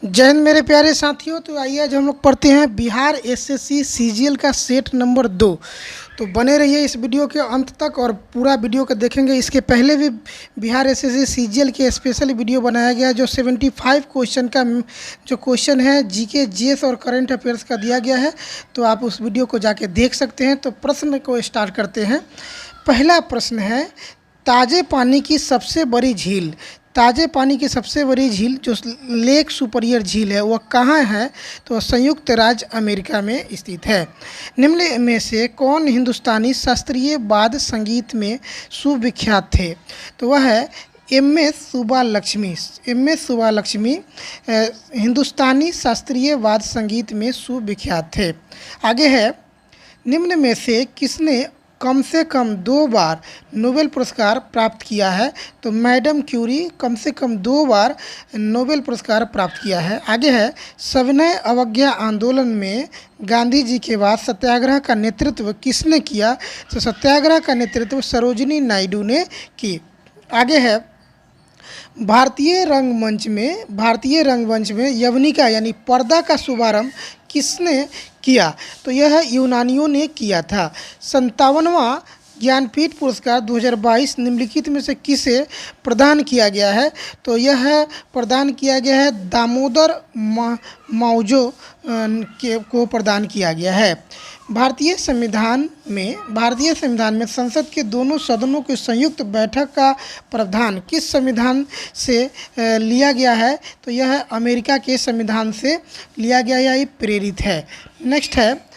जय हिंद मेरे प्यारे साथियों। तो आइए आज हम लोग पढ़ते हैं बिहार एसएससी सीजीएल का सेट नंबर 2। तो बने रहिए इस वीडियो के अंत तक और पूरा वीडियो को देखेंगे। इसके पहले भी बिहार एसएससी सीजीएल के स्पेशल वीडियो बनाया गया जो 75 क्वेश्चन का जो क्वेश्चन है जीके जीएस और करंट अफेयर्स का दिया गया है। तो आप उस वीडियो को जाके देख सकते हैं। तो प्रश्न को स्टार्ट करते हैं। पहला प्रश्न है, ताज़े पानी की सबसे बड़ी झील, ताज़े पानी की सबसे बड़ी झील जो लेक सुपीरियर झील है वह कहाँ है? तो संयुक्त राज्य अमेरिका में स्थित है। निम्न में से कौन हिंदुस्तानी शास्त्रीय वाद्य संगीत में सुविख्यात थे? तो वह है एम.एस. सुब्बालक्ष्मी। एम.एस. सुब्बालक्ष्मी हिंदुस्तानी शास्त्रीय वाद्य संगीत में सुविख्यात थे। आगे है, निम्न में से किसने कम से कम 2 बार नोबेल पुरस्कार प्राप्त किया है? तो मैडम क्यूरी कम से कम 2 बार नोबेल पुरस्कार प्राप्त किया है। आगे है, सविनय अवज्ञा आंदोलन में गांधी जी के बाद सत्याग्रह का नेतृत्व किसने किया? तो सत्याग्रह का नेतृत्व सरोजिनी नायडू ने की। आगे है, भारतीय रंगमंच में यवनिका यानी पर्दा का शुभारंभ किसने किया? तो यह यूनानियों ने किया था। 57वां ज्ञानपीठ पुरस्कार 2022 निम्नलिखित में से किसे प्रदान किया गया है? तो यह प्रदान किया गया है दामोदर मावजो को प्रदान किया गया है। भारतीय संविधान में संसद के दोनों सदनों की संयुक्त बैठक का प्रावधान किस संविधान से लिया गया है? तो यह अमेरिका के संविधान से लिया गया या ये प्रेरित है। नेक्स्ट है,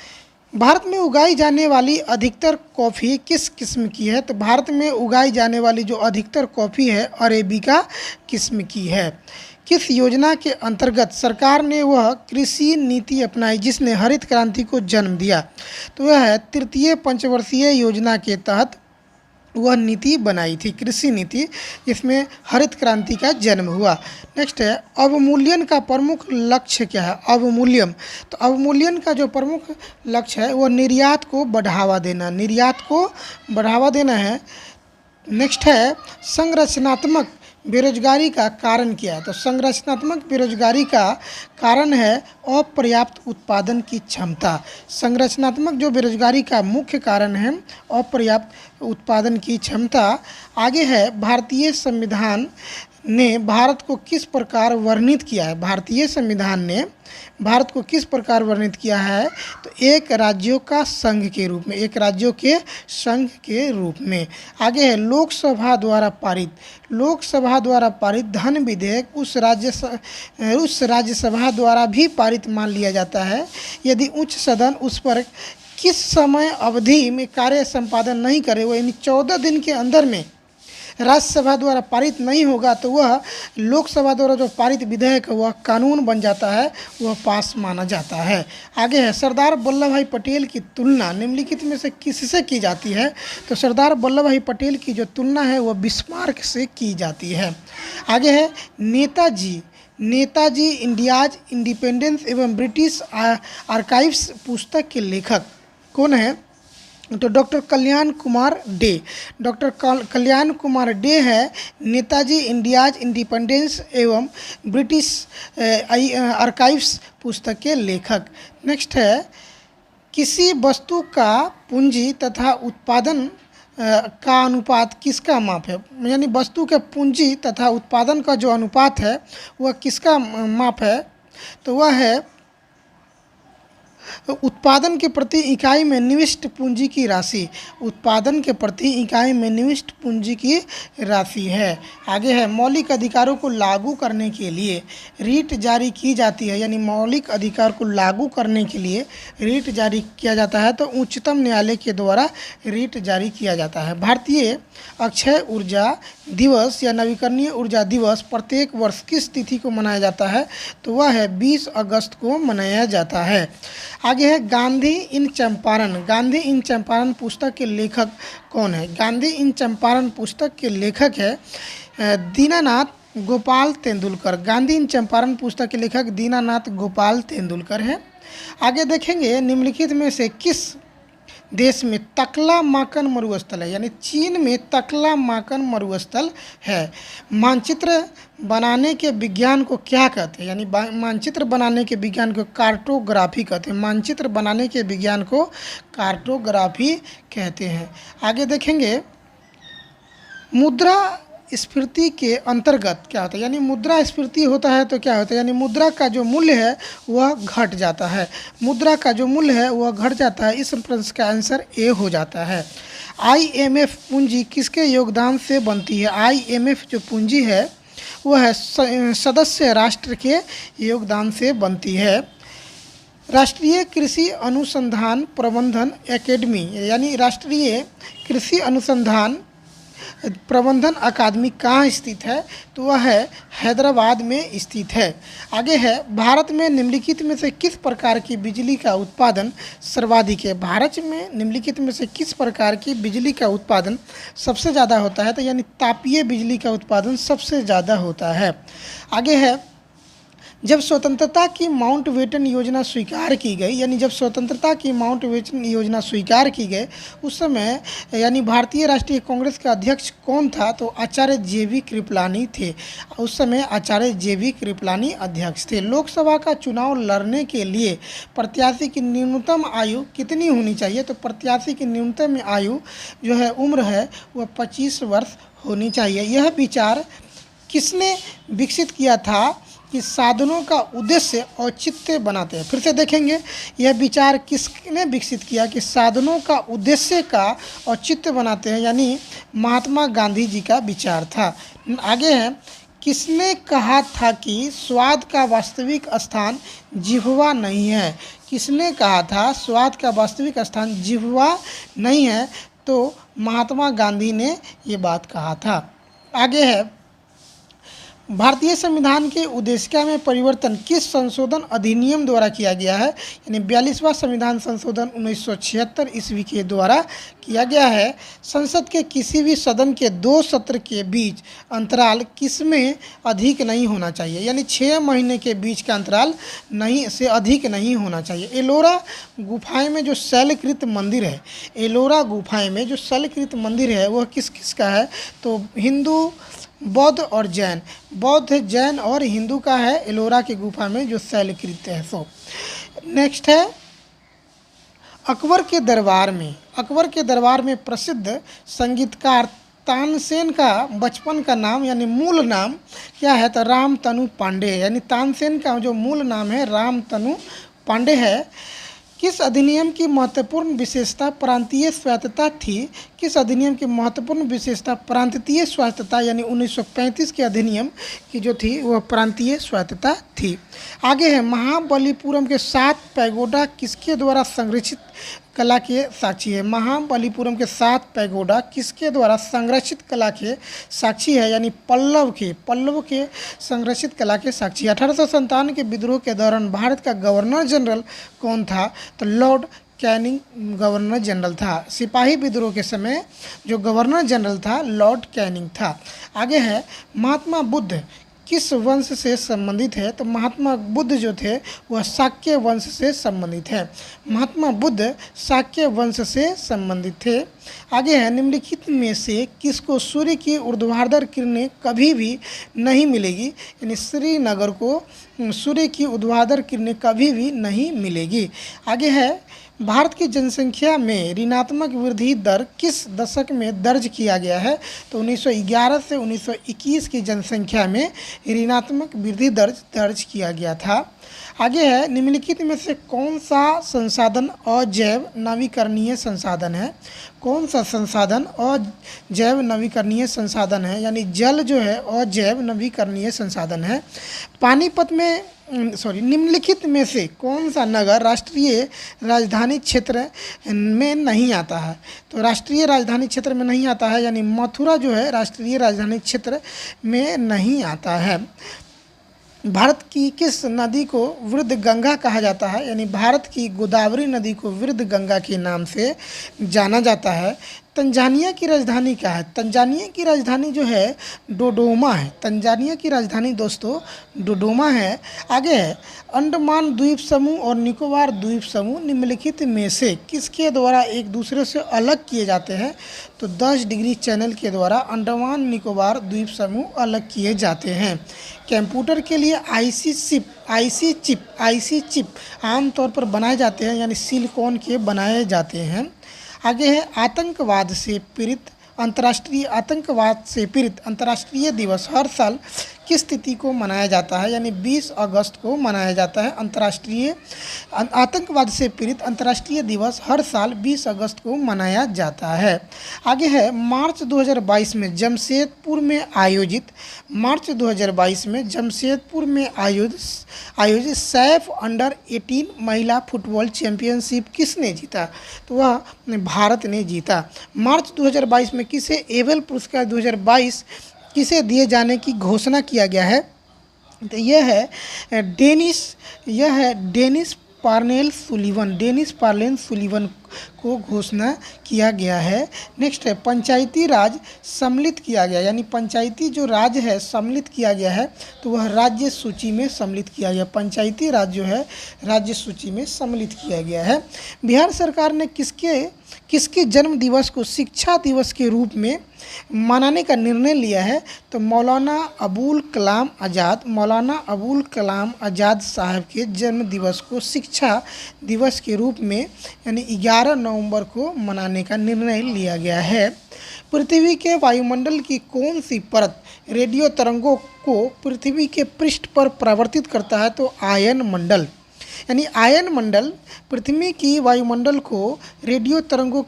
भारत में उगाई जाने वाली अधिकतर कॉफ़ी किस किस्म की है? तो भारत में उगाई जाने वाली जो अधिकतर कॉफ़ी है अरेबिका किस्म की है। किस योजना के अंतर्गत सरकार ने वह कृषि नीति अपनाई जिसने हरित क्रांति को जन्म दिया? तो वह है तृतीय पंचवर्षीय योजना के तहत वह नीति बनाई थी, कृषि नीति, जिसमें हरित क्रांति का जन्म हुआ। नेक्स्ट है, अवमूल्यन का प्रमुख लक्ष्य क्या है? अवमूल्यन, तो अवमूल्यन का जो प्रमुख लक्ष्य है वह निर्यात को बढ़ावा देना है। नेक्स्ट है, संरचनात्मक बेरोजगारी का कारण क्या है? तो संरचनात्मक बेरोजगारी का कारण है अपर्याप्त उत्पादन की क्षमता। संरचनात्मक जो बेरोजगारी का मुख्य कारण है अपर्याप्त उत्पादन की क्षमता। आगे है, भारतीय संविधान ने भारत को किस प्रकार वर्णित किया है? भारतीय संविधान ने भारत को किस प्रकार वर्णित किया है? तो एक राज्यों के संघ के रूप में। आगे है, लोकसभा द्वारा पारित धन विधेयक उस राज्यसभा द्वारा भी पारित मान लिया जाता है यदि उच्च सदन उस पर किस समय अवधि में कार्य संपादन नहीं करे, वो यानी 14 दिन के अंदर में राज्यसभा द्वारा पारित नहीं होगा तो वह लोकसभा द्वारा जो पारित विधेयक वह कानून बन जाता है, वह पास माना जाता है। आगे है, सरदार वल्लभ भाई पटेल की तुलना निम्नलिखित में से किससे की जाती है? तो सरदार वल्लभ भाई पटेल की जो तुलना है वह बिस्मार्क से की जाती है। आगे है, नेताजी इंडियाज इंडिपेंडेंस एवं ब्रिटिश आर्काइव्स पुस्तक के लेखक कौन है? तो डॉक्टर कल्याण कुमार डे है नेताजी इंडियाज इंडिपेंडेंस एवं ब्रिटिश आर्काइव्स पुस्तक के लेखक। नेक्स्ट है, किसी वस्तु का पूंजी तथा उत्पादन का अनुपात किसका माप है? यानी वस्तु के पूंजी तथा उत्पादन का जो अनुपात है वह किसका माप है? तो वह है उत्पादन के प्रति इकाई में निविष्ट पूंजी की राशि। उत्पादन के प्रति इकाई में निविष्ट पूंजी की राशि है। आगे है, मौलिक अधिकारों को लागू करने के लिए रीट जारी की जाती है, यानी मौलिक अधिकार को लागू करने के लिए रीट जारी किया जाता है तो उच्चतम न्यायालय के द्वारा रीट जारी किया जाता है। भारतीय अक्षय ऊर्जा दिवस या नवीकरणीय ऊर्जा दिवस प्रत्येक वर्ष किस तिथि को मनाया जाता है? तो वह है 20 अगस्त को मनाया जाता है। आगे है, गांधी इन चंपारण पुस्तक के लेखक कौन है? गांधी इन चंपारण पुस्तक के लेखक है दीनानाथ गोपाल तेंदुलकर। गांधी इन चंपारण पुस्तक के लेखक दीनानाथ गोपाल तेंदुलकर हैं। आगे देखेंगे, निम्नलिखित में से किस देश में तकला-माकन मरुस्थल है, यानी चीन में तकला-माकन मरुस्थल है। मानचित्र बनाने के विज्ञान को क्या कहते हैं? यानी मानचित्र बनाने के विज्ञान को कार्टोग्राफी कहते हैं। मानचित्र बनाने के विज्ञान को कार्टोग्राफी कहते हैं। आगे देखेंगे मुद्रा स्फीति के अंतर्गत क्या होता है? यानी मुद्रा स्फीति होता है तो क्या होता है? यानी मुद्रा का जो मूल्य है वह घट जाता है। मुद्रा का जो मूल्य है वह घट जाता है। इस प्रश्न का आंसर ए हो जाता है। IMF पूंजी किसके योगदान से बनती है? IMF जो पूंजी है वह सदस्य राष्ट्र के योगदान से बनती है। राष्ट्रीय कृषि अनुसंधान प्रबंधन एकेडमी यानी राष्ट्रीय कृषि अनुसंधान प्रबंधन अकादमी कहाँ स्थित है? तो वह है हैदराबाद में स्थित है। आगे है भारत में निम्नलिखित में से किस प्रकार की बिजली का उत्पादन सर्वाधिक है? भारत में निम्नलिखित में से किस प्रकार की बिजली का उत्पादन सबसे ज़्यादा होता है? तो यानी तापीय बिजली का उत्पादन सबसे ज़्यादा होता है। आगे है जब स्वतंत्रता की माउंटबेटन योजना स्वीकार की गई, यानी जब स्वतंत्रता की माउंटबेटन योजना स्वीकार की गई उस समय यानी भारतीय राष्ट्रीय कांग्रेस का अध्यक्ष कौन था? तो आचार्य JV कृपलानी थे। उस समय आचार्य JV कृपलानी अध्यक्ष थे। लोकसभा का चुनाव लड़ने के लिए प्रत्याशी की न्यूनतम आयु कितनी होनी चाहिए? तो प्रत्याशी की न्यूनतम आयु जो है उम्र है वह 25 वर्ष होनी चाहिए। यह विचार किसने विकसित किया था कि साधनों का उद्देश्य औचित्य बनाते हैं? फिर से देखेंगे यह विचार किसने विकसित किया कि साधनों का उद्देश्य का औचित्य बनाते हैं? यानी महात्मा गांधी जी का विचार था। आगे है किसने कहा था कि स्वाद का वास्तविक स्थान जिह्वा नहीं है? किसने कहा था स्वाद का वास्तविक स्थान जिह्वा नहीं है? तो महात्मा गांधी ने ये बात कहा था। आगे है भारतीय संविधान के उद्देशिका में परिवर्तन किस संशोधन अधिनियम द्वारा किया गया है? यानी 42वां संविधान संशोधन 1976 ईस्वी के द्वारा किया गया है। संसद के किसी भी सदन के 2 सत्र के बीच अंतराल किसमें अधिक नहीं होना चाहिए? यानी 6 महीने के बीच का अंतराल नहीं से अधिक नहीं होना चाहिए। एलोरा गुफाएं में जो शैलकृत मंदिर है, एलोरा गुफाएं में जो शैलकृत मंदिर है वह किस किस का है? तो हिंदू, बौद्ध और जैन, बौद्ध, जैन और हिंदू का है एलोरा की गुफा में जो शैलकृत है। सो नेक्स्ट है अकबर के दरबार में प्रसिद्ध संगीतकार तानसेन का बचपन का नाम यानी मूल नाम क्या है? तो रामतनु पांडे, यानी तानसेन का जो मूल नाम है रामतनु पांडे है। किस अधिनियम की महत्वपूर्ण विशेषता प्रांतीय स्वायत्तता थी? किस अधिनियम की महत्वपूर्ण विशेषता प्रांतीय स्वायत्तता यानी 1935 के अधिनियम की जो थी वह प्रांतीय स्वायत्तता थी। आगे है महाबलीपुरम के 7 पैगोडा किसके द्वारा संरक्षित कला के साक्षी है? महाबलीपुरम के 7 पैगोडा किसके द्वारा संरक्षित कला के साक्षी है? यानी पल्लव के संरक्षित कला के साक्षी। 1857 के विद्रोह के दौरान भारत का गवर्नर जनरल कौन था? तो लॉर्ड कैनिंग गवर्नर जनरल था। सिपाही विद्रोह के समय जो गवर्नर जनरल था लॉर्ड कैनिंग था। आगे है महात्मा बुद्ध किस वंश से संबंधित है? तो महात्मा बुद्ध जो थे वह शाक्य वंश से संबंधित है। महात्मा बुद्ध शाक्य वंश से संबंधित थे। आगे है निम्नलिखित में से किसको सूर्य की ऊर्ध्वाधर किरणें कभी भी नहीं मिलेगी? यानी श्रीनगर को सूर्य की ऊर्ध्वाधर किरणें कभी भी नहीं मिलेगी। आगे है भारत की जनसंख्या में ऋणात्मक वृद्धि दर किस दशक में दर्ज किया गया है? तो 1911 से 1921 की जनसंख्या में ऋणात्मक वृद्धि दर्ज किया गया था। आगे है निम्नलिखित में से कौन सा संसाधन अजैव नवीकरणीय संसाधन है? कौन सा संसाधन अजैव नवीकरणीय संसाधन है? यानी जल जो है अजैव नवीकरणीय संसाधन है। पानीपत में निम्नलिखित में से कौन सा नगर राष्ट्रीय राजधानी क्षेत्र में नहीं आता है? तो राष्ट्रीय राजधानी क्षेत्र में नहीं आता है यानी मथुरा जो है राष्ट्रीय राजधानी क्षेत्र में नहीं आता है। भारत की किस नदी को वृद्ध गंगा कहा जाता है? यानी भारत की गोदावरी नदी को वृद्ध गंगा के नाम से जाना जाता है। तंजानिया की राजधानी क्या है? तंजानिया की राजधानी जो है डोडोमा है। तंजानिया की राजधानी दोस्तों डोडोमा है। आगे है, अंडमान द्वीप समूह और निकोबार द्वीप समूह निम्नलिखित में से किसके द्वारा एक दूसरे से अलग किए जाते हैं? तो 10 डिग्री चैनल के द्वारा अंडमान निकोबार द्वीप समूह अलग किए जाते हैं। कंप्यूटर के लिए आईसी चिप आमतौर पर बनाए जाते हैं, यानी सिलिकॉन के बनाए जाते हैं। आगे है, आतंकवाद से पीड़ित अंतर्राष्ट्रीय दिवस हर साल किस तिथि को मनाया जाता है? यानी 20 अगस्त को मनाया जाता है। आतंकवाद से पीड़ित अंतर्राष्ट्रीय दिवस हर साल 20 अगस्त को मनाया जाता है। आगे है, मार्च 2022 में जमशेदपुर में आयोजित सैफ अंडर 18 महिला फुटबॉल चैंपियनशिप किसने जीता? तो वह भारत ने जीता। मार्च 2022 में किसे एबेल पुरस्कार 2022 किसे दिए जाने की घोषणा किया गया है? तो यह है डेनिस पार्नेल सुलीवन को घोषणा किया गया है। नेक्स्ट है, पंचायती राज सम्मिलित किया गया, यानी पंचायती जो राज है सम्मिलित किया गया है, तो वह राज्य सूची में सम्मिलित किया गया। पंचायती राज जो है राज्य सूची में सम्मिलित किया गया है। बिहार सरकार ने किसके जन्म दिवस को शिक्षा दिवस के रूप में मनाने का निर्णय लिया है? तो मौलाना अबुल कलाम आज़ाद साहब के जन्म दिवस को शिक्षा दिवस के रूप में यानी 11 नवंबर को मनाने का निर्णय लिया गया है। पृथ्वी के वायुमंडल की कौन सी परत रेडियो तरंगों को पृथ्वी के पृष्ठ पर परावर्तित करता है? तो आयन मंडल, यानी आयन मंडल पृथ्वी की वायुमंडल को रेडियो तरंगों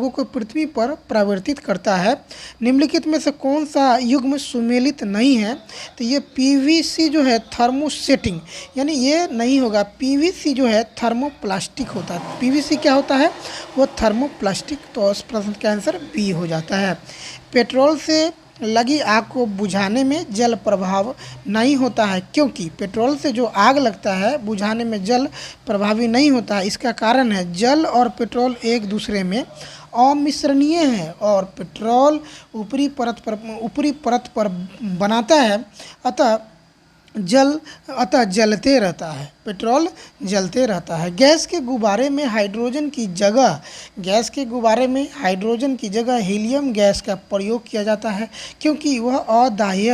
को पृथ्वी पर परावर्तित करता है। निम्नलिखित में से कौन सा युग्म सुमेलित नहीं है? तो ये पीवीसी जो है थर्मोसेटिंग, यानी ये नहीं होगा। पीवीसी जो है थर्मोप्लास्टिक होता है। पीवीसी क्या होता है? वो थर्मोप्लास्टिक। तो इस प्रश्न का आंसर बी हो जाता है। पेट्रोल से लगी आग को बुझाने में जल प्रभाव नहीं होता है, क्योंकि पेट्रोल से जो आग लगता है बुझाने में जल प्रभावी नहीं होता है। इसका कारण है जल और पेट्रोल एक दूसरे में अमिश्रणीय है और पेट्रोल ऊपरी परत पर बनाता है, अतः जलते रहता है। पेट्रोल जलते रहता है। गैस के गुब्बारे में हाइड्रोजन की जगह हीलियम गैस का प्रयोग किया जाता है, क्योंकि वह अदाह्य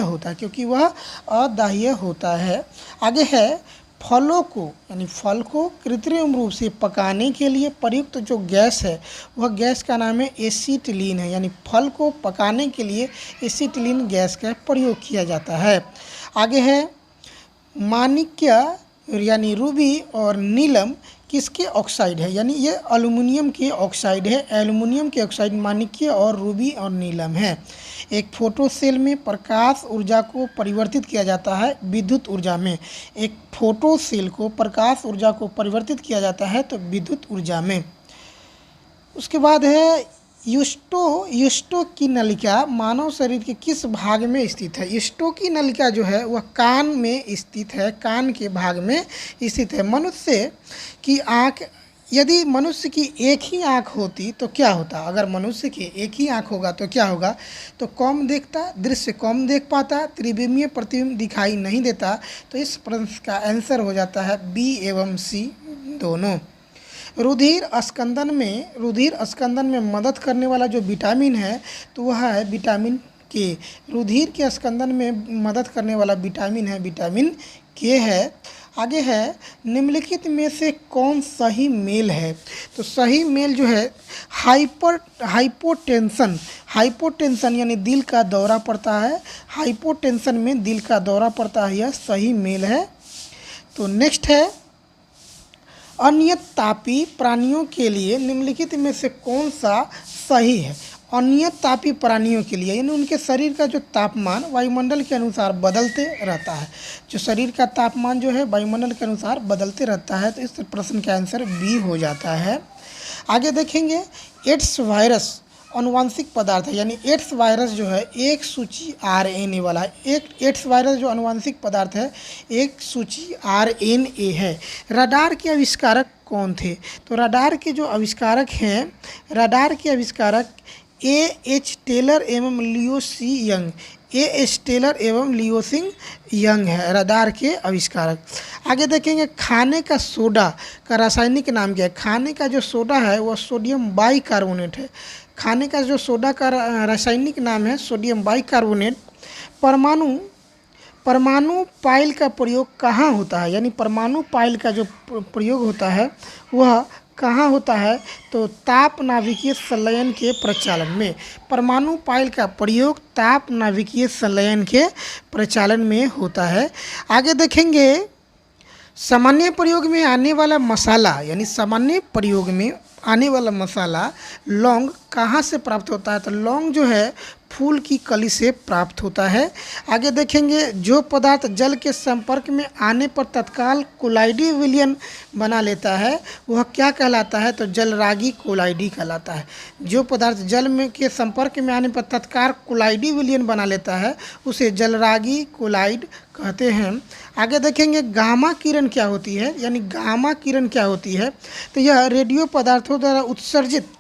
होता है। आगे है, फल को कृत्रिम रूप से पकाने के लिए प्रयुक्त जो गैस है वह गैस का नाम है एसीटिलीन है, यानी फल को पकाने के लिए एसीटिलीन गैस का प्रयोग किया जाता है। आगे है, माणिक्य यानी रूबी और नीलम किसके ऑक्साइड है? यानी ये एल्युमिनियम के ऑक्साइड है। एल्युमिनियम के ऑक्साइड माणिक्य और रूबी और नीलम है। एक फोटो सेल में प्रकाश ऊर्जा को परिवर्तित किया जाता है विद्युत ऊर्जा में। एक फोटो सेल को प्रकाश ऊर्जा को परिवर्तित किया जाता है तो विद्युत ऊर्जा में। उसके बाद है, युष्टो की नलिका मानव शरीर के किस भाग में स्थित है? युष्टो की नलिका जो है वह कान में स्थित है, कान के भाग में स्थित है। मनुष्य की आँख, यदि मनुष्य की एक ही आँख होती तो क्या होता? अगर मनुष्य की एक ही आँख होगा तो क्या होगा? तो कम देखता, दृश्य कम देख पाता, त्रिविमीय प्रतिबिंब दिखाई नहीं देता। तो इस प्रश्न का आंसर हो जाता है बी एवं सी दोनों। रुधिर स्कंदन में मदद करने वाला जो विटामिन है तो वह है विटामिन के। रुधिर के स्कंदन में मदद करने वाला विटामिन है विटामिन के है। आगे है, निम्नलिखित में से कौन सही मेल है? तो सही मेल जो है हाइपोटेंशन यानी दिल का दौरा पड़ता है। हाइपोटेंशन में दिल का दौरा पड़ता है, यह सही मेल है। तो नेक्स्ट है, अनियततापी प्राणियों के लिए निम्नलिखित में से कौन सा सही है? अनियततापी प्राणियों के लिए यानी उनके शरीर का जो तापमान वायुमंडल के अनुसार बदलते रहता है। जो शरीर का तापमान जो है वायुमंडल के अनुसार बदलते रहता है। तो इस प्रश्न का आंसर बी हो जाता है। आगे देखेंगे, एड्स वायरस अनुवांशिक पदार्थ है, यानी एड्स वायरस जो है एक सूची आरएनए वाला है। एक एड्स वायरस जो अनुवांशिक पदार्थ है एक सूची आरएनए है। रडार के आविष्कारक कौन थे? तो रडार के जो आविष्कारक हैं, रडार के आविष्कारक एच टेलर एवं लियो सी यंग, एच टेलर एवं लियो सिंह यंग है रडार के आविष्कारक। आगे देखेंगे खाने का सोडा का रासायनिक नाम क्या है? खाने का जो सोडा है वह सोडियम बाइकार्बोनेट है। खाने का जो सोडा का रासायनिक नाम है सोडियम बाइकार्बोनेट। परमाणु पाइल का प्रयोग कहाँ होता है? यानी परमाणु पाइल का जो प्रयोग होता है वह कहाँ होता है? तो ताप नाभिकीय संलयन के प्रचालन में। परमाणु पाइल का प्रयोग ताप नाभिकीय संलयन के प्रचालन में होता है। आगे देखेंगे सामान्य प्रयोग में आने वाला मसाला, यानी सामान्य प्रयोग में आने वाला मसाला लौंग कहाँ से प्राप्त होता है? तो लौंग जो है फूल की कली से प्राप्त होता है। आगे देखेंगे जो पदार्थ जल के संपर्क में आने पर तत्काल कोलाइडी विलयन बना लेता है वह क्या कहलाता है? तो जलरागी कोलाइडी कहलाता है। जो पदार्थ जल में के संपर्क में आने पर तत्काल कोलाइडी विलयन बना लेता है उसे जलरागी कोलाइड कहते हैं। आगे देखेंगे गामा किरण क्या होती है? यानी गामा किरण क्या होती है? तो यह रेडियो पदार्थों द्वारा उत्सर्जित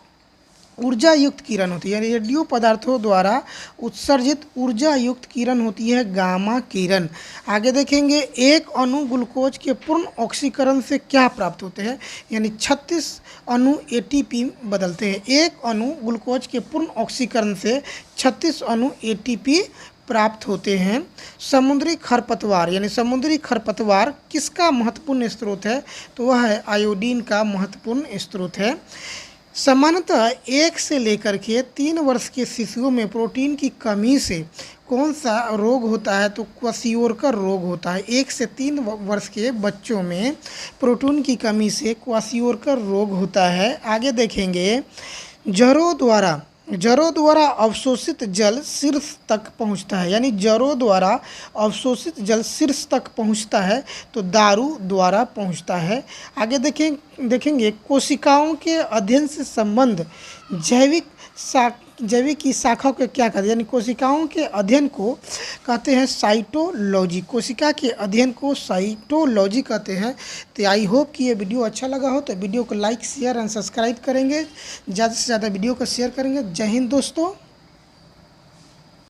ऊर्जा युक्त किरण होती है। यानी रेडियो पदार्थों द्वारा उत्सर्जित ऊर्जा युक्त किरण होती है गामा किरण। आगे देखेंगे एक अणु ग्लूकोज के पूर्ण ऑक्सीकरण से क्या प्राप्त होते हैं? यानी 36 अणु एटीपी बदलते हैं। एक अणु ग्लूकोज के पूर्ण ऑक्सीकरण से 36 अणु एटीपी प्राप्त होते हैं। समुद्री खरपतवार, यानी समुद्री खरपतवार किसका महत्वपूर्ण स्रोत है? तो वह है आयोडीन का महत्वपूर्ण स्रोत है। सामान्यतः 1 से लेकर के 3 वर्ष के शिशुओं में प्रोटीन की कमी से कौन सा रोग होता है? तो क्वाशियोरकर रोग होता है। 1 से 3 वर्ष के बच्चों में प्रोटीन की कमी से क्वाशियोरकर रोग होता है। आगे देखेंगे जड़ों द्वारा अवशोषित जल शीर्ष तक पहुंचता है। यानी जड़ों द्वारा अवशोषित जल शीर्ष तक पहुंचता है तो दारू द्वारा पहुंचता है। आगे देखेंगे कोशिकाओं के अध्ययन से संबंध जैविक की शाखा को क्या कहते हैं? यानी कोशिकाओं के अध्ययन को कहते हैं साइटोलॉजी। कोशिका के अध्ययन को साइटोलॉजी कहते हैं। तो आई होप कि ये वीडियो अच्छा लगा हो तो वीडियो को लाइक शेयर एंड सब्सक्राइब करेंगे, ज़्यादा से ज़्यादा वीडियो को शेयर करेंगे। जय हिंद दोस्तों।